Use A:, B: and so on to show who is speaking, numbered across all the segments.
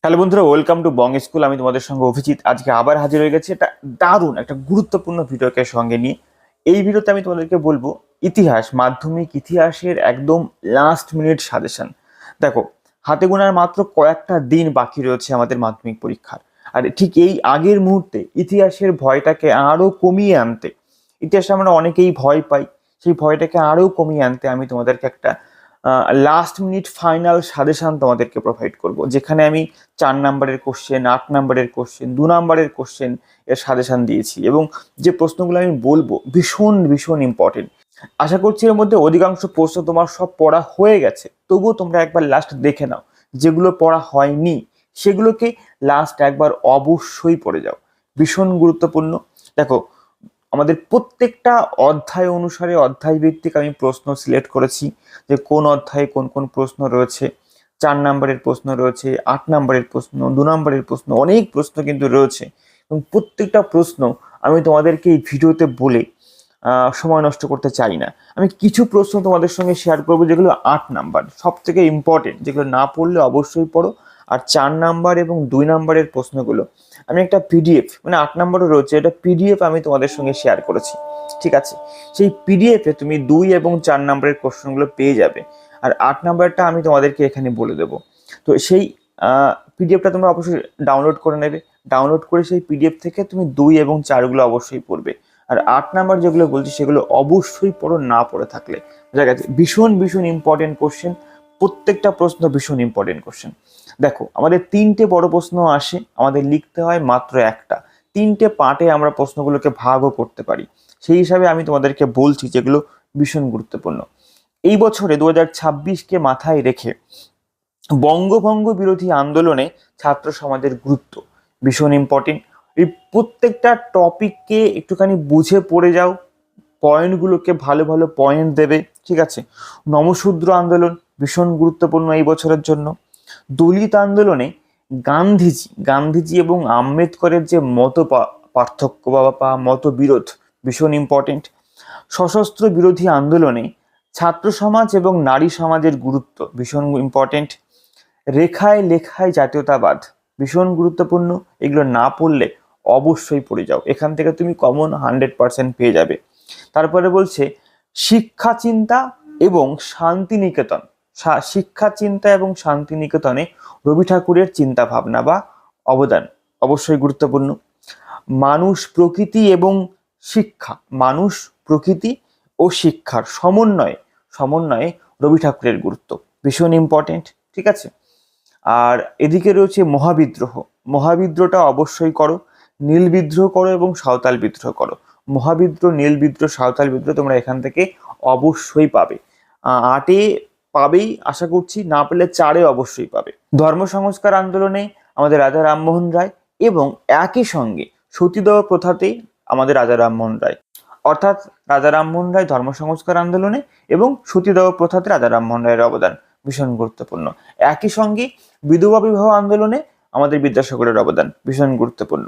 A: Hello বন্ধুরা, welcome to Bong school. আমি তোমাদের সঙ্গে অভিজিৎ আজকে আবার হাজির হয়ে গেছি একটা দারুণ একটা গুরুত্বপূর্ণ ভিডিওকে সঙ্গে নিয়ে। এই ভিডিওতে আমি তোমাদেরকে বলবো ইতিহাস, মাধ্যমিক ইতিহাসের একদম লাস্ট মিনিট সাজেশন। দেখো, হাতে গোনার মাত্র কয়েকটা দিন বাকি রয়েছে আমাদের মাধ্যমিক পরীক্ষার। আর ঠিক এই আগের মুহূর্তে ইতিহাসের ভয়টাকে আরো কমিয়ে আনতে, ইতিহাসে আমরা অনেকেই ভয় পাই, সেই ভয়টাকে আরো কমিয়ে আনতে আমি তোমাদেরকে একটা লাস্ট মিনিট ফাইনাল সাজেশন তোমাদেরকে প্রোভাইড করব, যেখানে আমি 4 নম্বরের কোশ্চেন, 8 নম্বরের কোশ্চেন, 2 নম্বরের কোশ্চেন এর সাজেশন দিয়েছি। এবং যে প্রশ্নগুলো আমি বলবো ভীষণ ভীষণ ইম্পর্টেন্ট। আশা করছি এর মধ্যে অধিকাংশ প্রশ্ন তোমার সব পড়া হয়ে গেছে, তবুও তোমরা একবার লাস্ট দেখে নাও। যেগুলো পড়া হয়নি সেগুলোকে লাস্ট একবার অবশ্যই পড়ে যাও, ভীষণ গুরুত্বপূর্ণ। দেখো, আমাদের প্রত্যেকটা অধ্যায় অনুসারে অধ্যায় ভিত্তিক আমি প্রশ্ন সিলেক্ট করেছি, যে কোন অধ্যায়ে কোন কোন প্রশ্ন রয়েছে। 4 নম্বরের প্রশ্ন রয়েছে, 8 নম্বরের প্রশ্ন, 2 নম্বরের প্রশ্ন, অনেক প্রশ্ন কিন্তু রয়েছে। এবং প্রত্যেকটা প্রশ্ন আমি তোমাদেরকে এই ভিডিওতে বলে সময় নষ্ট করতে চাই না। আমি কিছু প্রশ্ন তোমাদের সঙ্গে শেয়ার করবো যেগুলো 8 নম্বর সব থেকে ইম্পর্টেন্ট, যেগুলো না পড়লে অবশ্যই পড়ো। আর 4 নম্বর এবং 2 নম্বরের প্রশ্নগুলো আমি একটা পিডিএফ, মানে 8 নম্বরও রয়েছে, এটা পিডিএফ আমি তোমাদের সঙ্গে শেয়ার করেছি। ঠিক আছে, সেই পিডিএফে তুমি 2 এবং 4 নম্বরের কোশ্চেনগুলো পেয়ে যাবে। আর 8 নম্বরটা আমি তোমাদেরকে এখানে বলে দেবো। তো সেই পিডিএফটা তোমরা অবশ্যই ডাউনলোড করে নেবে। ডাউনলোড করে সেই পিডিএফ থেকে তুমি 2 এবং 4গুলো অবশ্যই পড়বে। আর 8 নম্বর যেগুলো বলছি সেগুলো অবশ্যই পড়ো, না পড়ে থাকলে। বুঝা গেছে? ভীষণ ভীষণ ইম্পর্টেন্ট কোশ্চেন, প্রত্যেকটা প্রশ্ন ভীষণ ইম্পর্টেন্ট কোশ্চেন। দেখো, আমাদের 3টে বড় প্রশ্ন আসে, আমাদের লিখতে হয় মাত্র একটা। 3টে পার্টে আমরা প্রশ্নগুলোকে ভাগও করতে পারি। সেই হিসাবে আমি তোমাদেরকে বলছি যেগুলো ভীষণ গুরুত্বপূর্ণ। এই বছরে 2026কে মাথায় রেখে বঙ্গভঙ্গ বিরোধী আন্দোলনে ছাত্র সমাজের গুরুত্ব ভীষণ ইম্পর্টেন্ট। এই প্রত্যেকটা টপিককে একটুখানি বুঝে পড়ে যাও, পয়েন্টগুলোকে ভালো ভালো পয়েন্ট দেবে। ঠিক আছে, নমশূদ্র আন্দোলন ভীষণ গুরুত্বপূর্ণ এই বছরের জন্য। দলিত আন্দোলনে গান্ধীজি এবং আম্বেদকরের যে পার্থক্য বা মতবিরোধ ভীষণ ইম্পর্টেন্ট। সশস্ত্র বিরোধী আন্দোলনে ছাত্র সমাজ এবং নারী সমাজের গুরুত্ব ভীষণ ইম্পর্টেন্ট। রেখায় লেখায় জাতীয়তাবাদ ভীষণ গুরুত্বপূর্ণ, এগুলো না পড়লে অবশ্যই পড়ে যাও, এখান থেকে তুমি কমন 100% পেয়ে যাবে। তারপরে বলছে শিক্ষা চিন্তা এবং শান্তিনিকেতন। শিক্ষা চিন্তা এবং শান্তিনিকেতনে রবি ঠাকুরের চিন্তা ভাবনা বা অবদান অবশ্যই গুরুত্বপূর্ণ। মানুষ প্রকৃতি এবং শিক্ষা, মানুষ প্রকৃতি ও শিক্ষার সমন্বয়ে রবি ঠাকুরের গুরুত্ব ভীষণ ইম্পর্টেন্ট। ঠিক আছে, আর এদিকে রয়েছে মহাবিদ্রোহটা অবশ্যই করো। নীল বিদ্রোহ করো এবং সাঁওতাল বিদ্রোহ করো। মহাবিদ্রোহ, নীল বিদ্রোহ, সাঁওতাল বিদ্রোহ তোমরা এখান থেকে অবশ্যই পাবে। 8-এ পাবেই আশা করছি, না পেলে 4-এ অবশ্যই পাবে। ধর্ম সংস্কার আন্দোলনে আমাদের রাজা রামমোহন রায়, এবং একই সঙ্গে সতীদাহ প্রথাতে আমাদের রাজা রামমোহন রায়। অর্থাৎ রাজা রামমোহন রায় ধর্ম সংস্কার আন্দোলনে এবং সতীদাহ প্রথাতে রাজা রামমোহন রায়ের অবদান ভীষণ গুরুত্বপূর্ণ। একই সঙ্গে বিধবা বিবাহ আন্দোলনে আমাদের বিদ্যাসাগরের অবদান ভীষণ গুরুত্বপূর্ণ।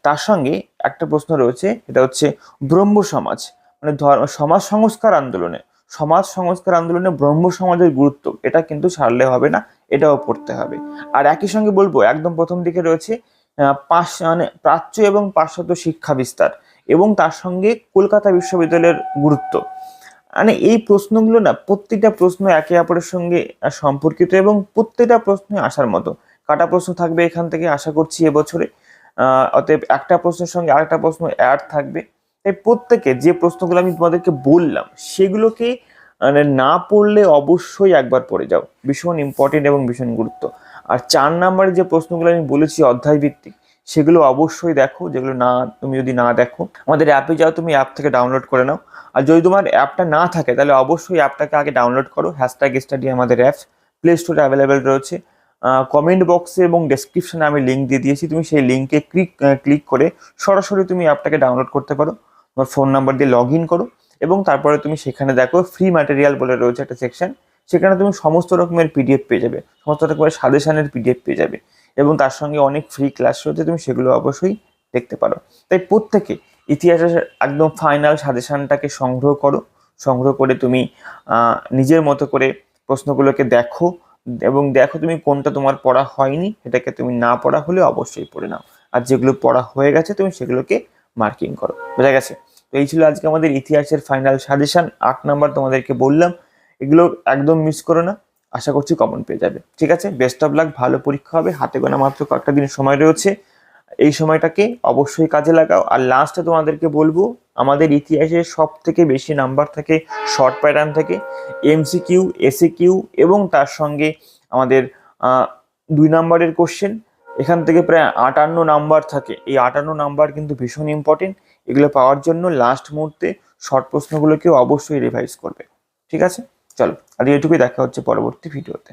A: তার সঙ্গে একটা প্রশ্ন রয়েছে, এটা হচ্ছে ব্রহ্ম সমাজ, মানে সমাজ সংস্কার আন্দোলনে ব্রহ্ম সমাজের গুরুত্ব, এটা কিন্তু ছাড়লে হবে না, এটাও পড়তে হবে। আর একই সঙ্গে বলবো, একদম প্রথম দিকে রয়েছে মানে প্রাচ্য এবং পাশ্চাত্য শিক্ষা বিস্তার, এবং তার সঙ্গে কলকাতা বিশ্ববিদ্যালয়ের গুরুত্ব। মানে এই প্রশ্নগুলো না, প্রত্যেকটা প্রশ্ন একে অপরের সঙ্গে সম্পর্কিত, এবং প্রত্যেকটা প্রশ্ন আসার মতো। কাটা প্রশ্ন থাকবে এখান থেকে আশা করছি এবছরে। অতএব একটা প্রশ্নের সঙ্গে আরেকটা প্রশ্ন অ্যাড থাকবে। তাই প্রত্যেকে যে প্রশ্নগুলো আমি তোমাদেরকে বললাম সেগুলোকে মানে না পড়লে অবশ্যই একবার পড়ে যাও, ভীষণ ইম্পর্টেন্ট এবং ভীষণ গুরুত্ব। আর 4 নম্বরের যে প্রশ্নগুলো আমি বলেছি অধ্যায় ভিত্তিক, সেগুলো অবশ্যই দেখো। যেগুলো না, তুমি যদি না দেখো, আমাদের অ্যাপে যাও, তুমি অ্যাপ থেকে ডাউনলোড করে নাও। আর যদি তোমার অ্যাপটা না থাকে তাহলে অবশ্যই অ্যাপটাকে আগে ডাউনলোড করো। #স্টাডি আমাদের অ্যাপ প্লে স্টোরে অ্যাভেলেবেল রয়েছে। কমেন্ট বক্সে এবং ডেসক্রিপশনে আমি লিঙ্ক দিয়ে দিয়েছি, তুমি সেই লিঙ্কে ক্লিক করে সরাসরি তুমি অ্যাপটাকে ডাউনলোড করতে পারো। তোমার ফোন নাম্বার দিয়ে লগ ইন করো, এবং তারপরে তুমি সেখানে দেখো ফ্রি ম্যাটেরিয়াল বলে রয়েছে একটা সেকশন, সেখানে তুমি সমস্ত রকমের পিডিএফ পেয়ে যাবে, সমস্ত রকমের সাজেশনের পিডিএফ পেয়ে যাবে, এবং তার সঙ্গে অনেক ফ্রি ক্লাস রয়েছে, তুমি সেগুলো অবশ্যই দেখতে পারো। তাই প্রত্যেকে ইতিহাসের একদম ফাইনাল সাজেশনটাকে সংগ্রহ করো। সংগ্রহ করে তুমি নিজের মতো করে প্রশ্নগুলোকে দেখো, এবং দেখো তুমি কোনটা তোমার পড়া হয়নি, সেটাকে তুমি না পড়া হলে অবশ্যই পড়ে নাও, আর যেগুলো পড়া হয়ে গেছে তুমি সেগুলোকে মার্কিং করো। বোঝা গেছে? তো এই ছিল আজকে আমাদের ইতিহাসের ফাইনাল সাজেশন। 8 নাম্বার তোমাদেরকে বললাম, এগুলো একদম মিস করো না, আশা করছি কমন পেয়ে যাবে। ঠিক আছে, বেস্ট অফ লাক, ভালো পরীক্ষা হবে, হাতে গোনা মাত্র কয়েকটা দিন সময় রয়েছে, এই সময়টাকে অবশ্যই কাজে লাগাও। আর লাস্টে তোমাদেরকে বলবো, আমাদের ইতিহাসে সব থেকে বেশি নাম্বার থাকে শর্ট প্যাটার্ন থেকে, এমসিকিউ, এসিকিউ এবং তার সঙ্গে আমাদের 2 নাম্বারের কোশ্চেন। এখান থেকে প্রায় 58 নাম্বার থাকে। এই 58 নাম্বার কিন্তু ভীষণ ইম্পর্টেন্ট। এগুলো পাওয়ার জন্য লাস্ট মুহূর্তে শর্ট প্রশ্নগুলোকেও অবশ্যই রিভাইজ করবে। ঠিক আছে, চলো আজ এটুকুই, দেখা হচ্ছে পরবর্তী ভিডিওতে।